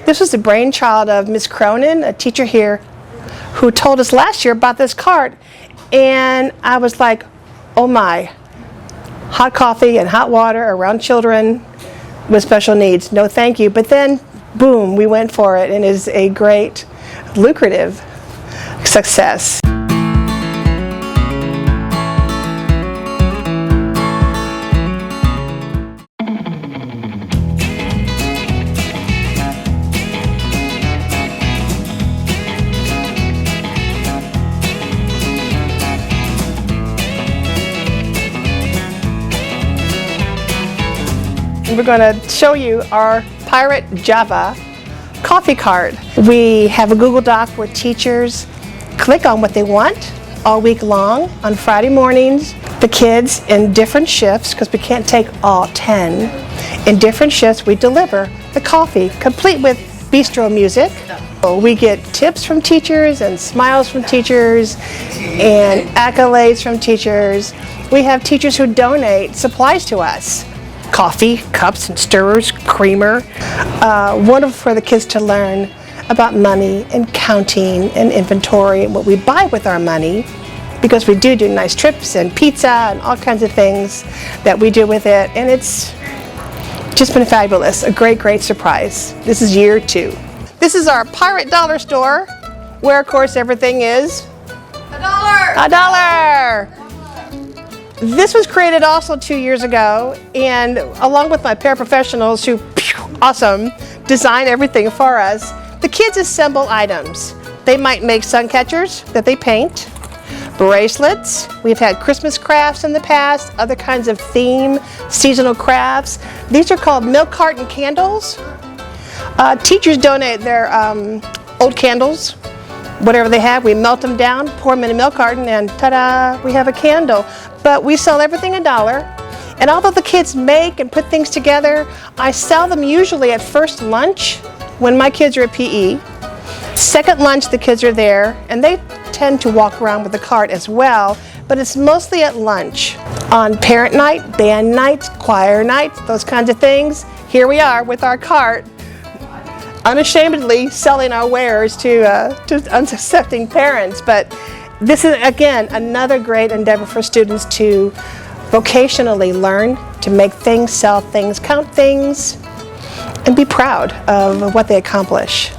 This was the brainchild of Miss Cronin, a teacher here, who told us last year about this cart, and I was like, oh my, hot coffee and hot water around children with special needs, no thank you. But then, boom, we went for it, and it is a great, lucrative success. We're going to show you our Pirate Java coffee cart. We have a Google Doc where teachers click on what they want all week long. On Friday mornings, the kids in different shifts, because we can't take all 10, in different shifts we deliver the coffee, complete with bistro music. We get tips from teachers and smiles from teachers and accolades from teachers. We have teachers who donate supplies to us. Coffee, cups and stirrers, creamer. Wonderful for the kids to learn about money and counting and inventory and what we buy with our money, because we do nice trips and pizza and all kinds of things that we do with it, and it's just been fabulous. A great surprise. This is year 2. This is our Pirate Dollar Store, where of course everything is $1. This was created also 2 years ago, and along with my paraprofessionals who, awesome, design everything for us, the kids assemble items. They might make sun catchers that they paint, bracelets. We've had Christmas crafts in the past, other kinds of theme, seasonal crafts. These are called milk carton candles. Teachers donate their old candles, whatever they have. We melt them down, pour them in a milk carton, and ta-da, we have a candle. But we sell everything $1. And although the kids make and put things together, I sell them usually at first lunch when my kids are at PE. Second lunch, the kids are there, and they tend to walk around with the cart as well, but it's mostly at lunch. On parent night, band nights, choir nights, those kinds of things, here we are with our cart, unashamedly selling our wares to unsuspecting parents. But this is, again, another great endeavor for students to vocationally learn to make things, sell things, count things, and be proud of what they accomplish.